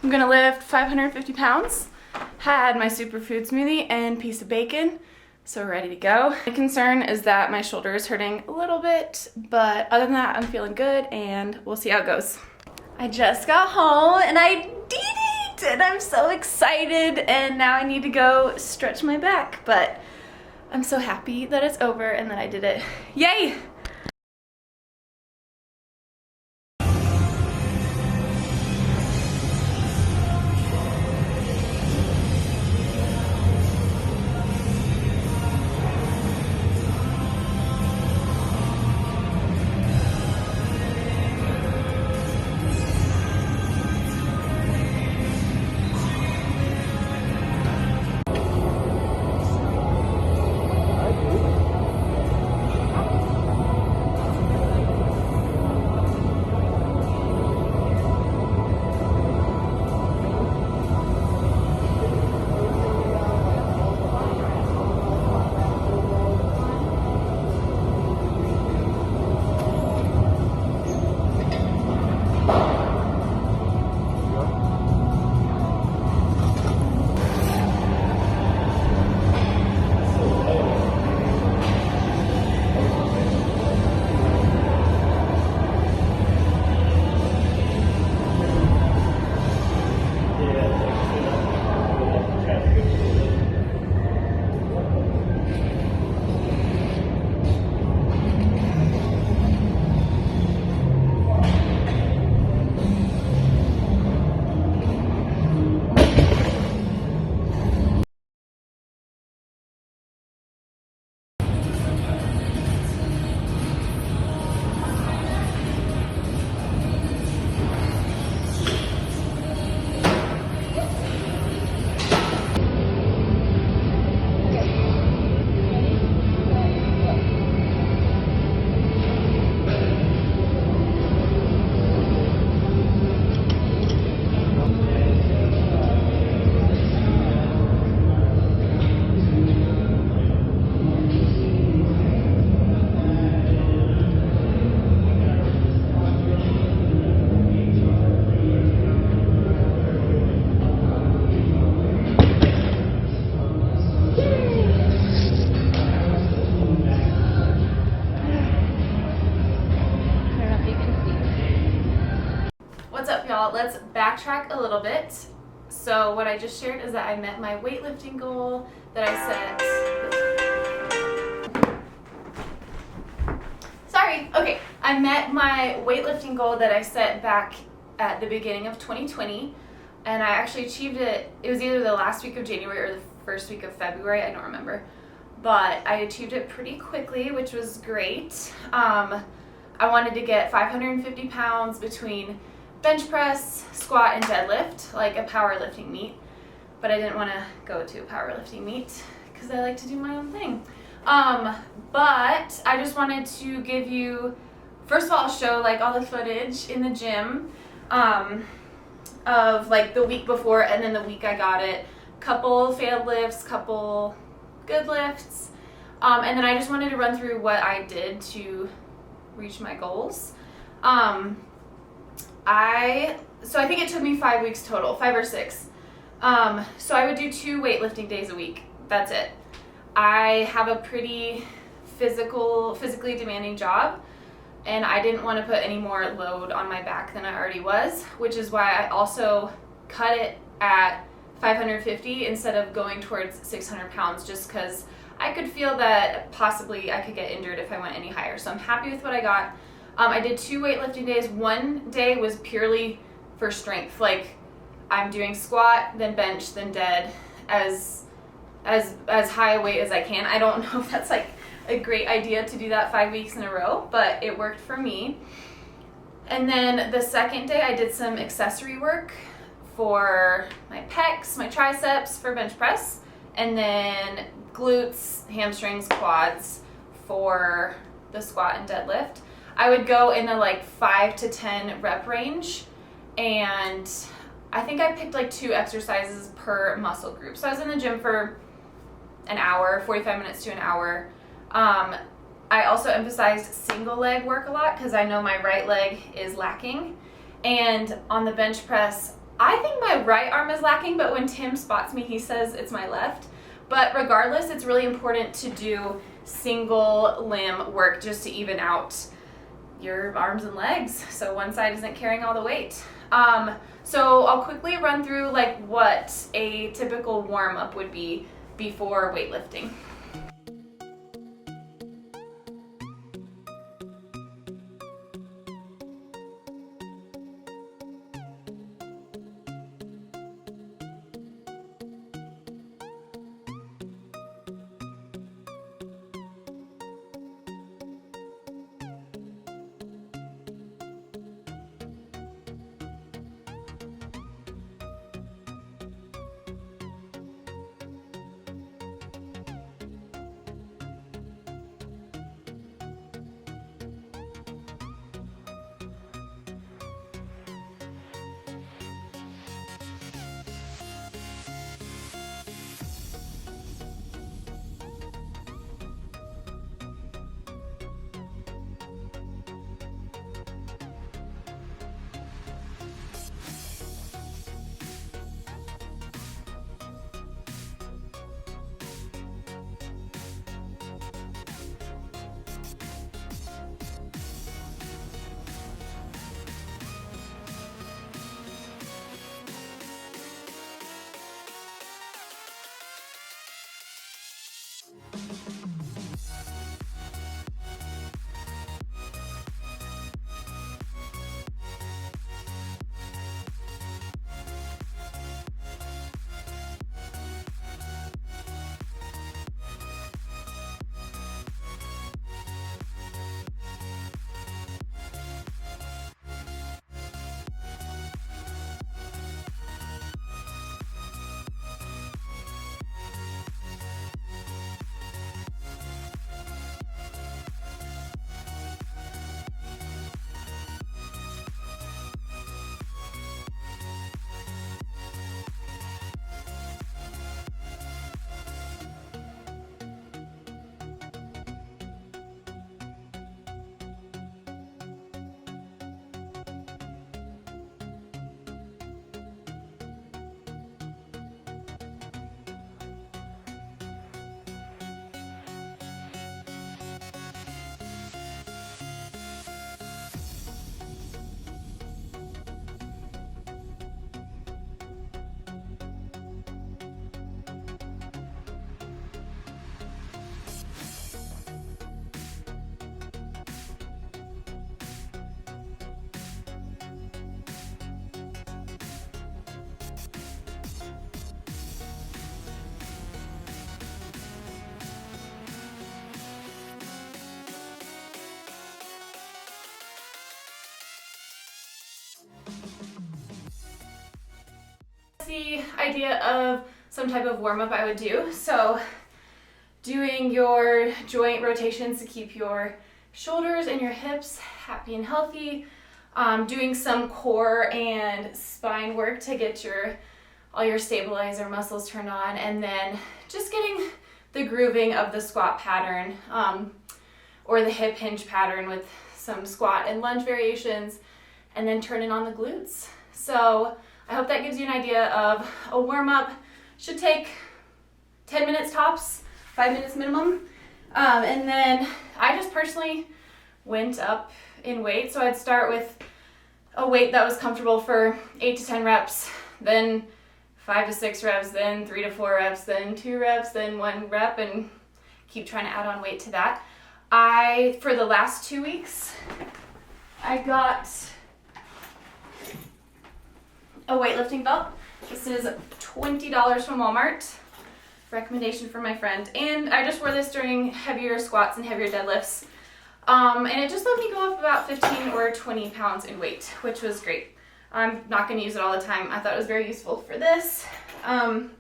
I'm gonna lift 550 pounds. Had my superfood smoothie and piece of bacon, so we're ready to go. My concern is that my shoulder is hurting a little bit, but other than that, I'm feeling good and we'll see how it goes. I just got home and I did it! And I'm so excited, and now I need to go stretch my back, but I'm so happy that it's over and that I did it. Yay! Let's backtrack a little bit. So what I just shared is that I met my weightlifting goal that I set. I met my weightlifting goal that I set back at the beginning of 2020, and I actually achieved it. It was either the last week of January or the first week of February, I don't remember, but I achieved it pretty quickly, which was great. I wanted to get 550 pounds between bench press, squat, and deadlift, like a powerlifting meet, but I didn't want to go to a powerlifting meet because I like to do my own thing. But I just wanted to give you, first of all, I'll show like all the footage in the gym of like the week before and then the week I got it. Couple failed lifts, couple good lifts, and then I just wanted to run through what I did to reach my goals. So I think it took me 5 weeks total, 5 or 6. So I would do 2 weightlifting days a week. That's it. I have a pretty physically demanding job, and I didn't want to put any more load on my back than I already was, which is why I also cut it at 550 instead of going towards 600 pounds, just because I could feel that possibly I could get injured if I went any higher. So I'm happy with what I got. I did 2 weightlifting days. One day was purely for strength. Like, I'm doing squat, then bench, then dead, as high a weight as I can. I don't know if that's like a great idea to do that 5 weeks in a row, but it worked for me. And then the second day I did some accessory work for my pecs, my triceps for bench press, and then glutes, hamstrings, quads for the squat and deadlift. I would go in the like 5 to 10 rep range, and I think I picked like 2 exercises per muscle group. So I was in the gym for an hour, 45 minutes to an hour. I also emphasized single leg work a lot because I know my right leg is lacking. And on the bench press, I think my right arm is lacking, but when Tim spots me, he says it's my left. But regardless, it's really important to do single limb work just to even out your arms and legs, so one side isn't carrying all the weight. So I'll quickly run through like what a typical warm-up would be before weightlifting. The idea of some type of warm-up I would do. So doing your joint rotations to keep your shoulders and your hips happy and healthy. Doing some core and spine work to get all your stabilizer muscles turned on, and then just getting the grooving of the squat pattern or the hip hinge pattern with some squat and lunge variations, and then turning on the glutes. So I hope that gives you an idea of a warm-up. Should take 10 minutes tops, 5 minutes minimum. And then I just personally went up in weight. So I'd start with a weight that was comfortable for 8 to 10 reps, then 5 to 6 reps, then 3 to 4 reps, then 2 reps, then 1 rep, and keep trying to add on weight to that. For the last 2 weeks, I got a weightlifting belt. This is $20 from Walmart. Recommendation from my friend. And I just wore this during heavier squats and heavier deadlifts. And it just let me go up about 15 or 20 pounds in weight, which was great. I'm not going to use it all the time. I thought it was very useful for this. And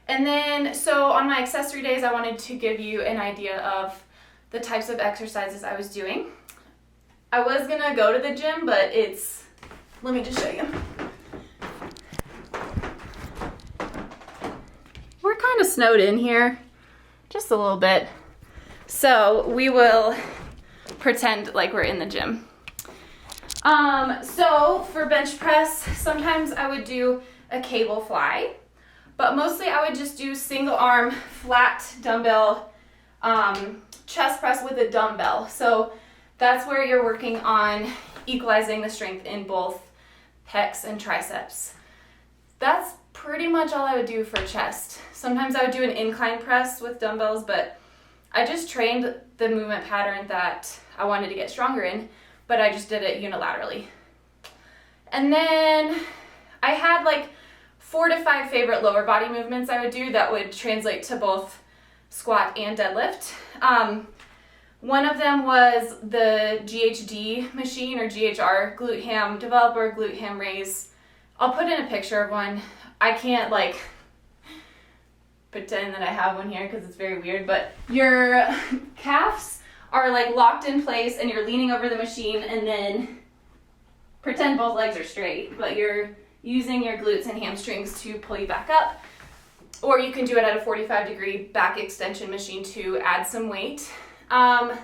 then, so on my accessory days, I wanted to give you an idea of the types of exercises I was doing. I was going to go to the gym, but let me just show you. We're kind of snowed in here, just a little bit. So we will pretend like we're in the gym. So for bench press, sometimes I would do a cable fly, but mostly I would just do single arm flat dumbbell chest press with a dumbbell. So that's where you're working on equalizing the strength in both pecs and triceps. That's pretty much all I would do for chest. Sometimes I would do an incline press with dumbbells, but I just trained the movement pattern that I wanted to get stronger in, but I just did it unilaterally. And then I had like 4 to 5 favorite lower body movements I would do that would translate to both squat and deadlift. One of them was the GHD machine or GHR, glute ham developer, glute ham raise. I'll put in a picture of one. I can't like pretend that I have one here because it's very weird, but your calves are like locked in place and you're leaning over the machine, and then pretend both legs are straight, but you're using your glutes and hamstrings to pull you back up. Or you can do it at a 45-degree back extension machine to add some weight. I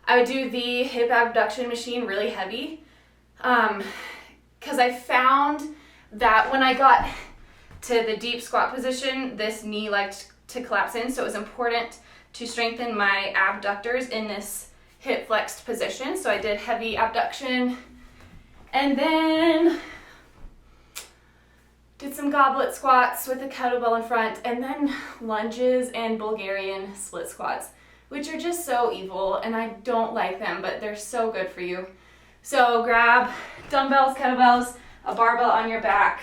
would do the hip abduction machine really heavy because I found that when I got to the deep squat position, this knee liked to collapse in, so it was important to strengthen my abductors in this hip flexed position. So I did heavy abduction, and then did some goblet squats with a kettlebell in front, and then lunges and Bulgarian split squats, which are just so evil, and I don't like them, but they're so good for you. So grab dumbbells, kettlebells, a barbell on your back.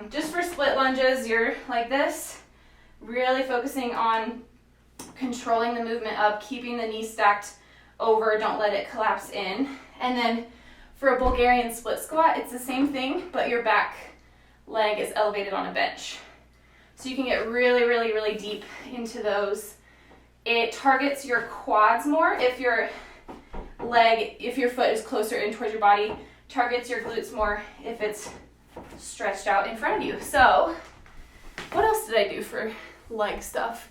Just for split lunges, you're like this, really focusing on controlling the movement up, keeping the knee stacked over, don't let it collapse in. And then for a Bulgarian split squat, it's the same thing, but your back leg is elevated on a bench. So you can get really, really, really deep into those. It targets your quads more if your foot is closer in towards your body, targets your glutes more if it's stretched out in front of you. So what else did I do for leg stuff?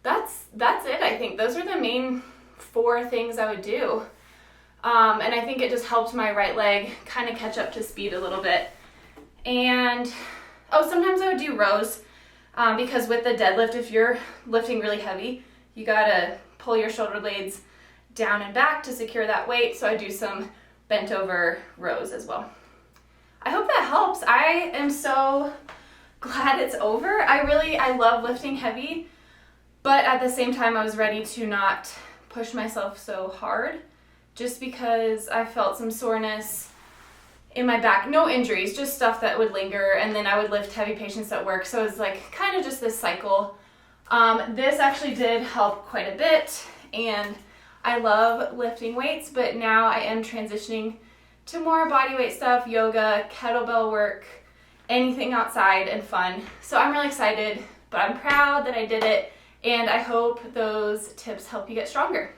That's it, I think. Those are the main 4 things I would do. And I think it just helped my right leg kind of catch up to speed a little bit. And, sometimes I would do rows because with the deadlift, if you're lifting really heavy, you gotta pull your shoulder blades down and back to secure that weight. So I do some bent over rows as well. I hope that helps. I am so glad it's over. I love lifting heavy, but at the same time, I was ready to not push myself so hard just because I felt some soreness in my back. No injuries, just stuff that would linger, and then I would lift heavy patients at work. So it was like kind of just this cycle. This actually did help quite a bit, and I love lifting weights, but now I am transitioning to more body weight stuff, yoga, kettlebell work, anything outside and fun. So I'm really excited, but I'm proud that I did it, and I hope those tips help you get stronger.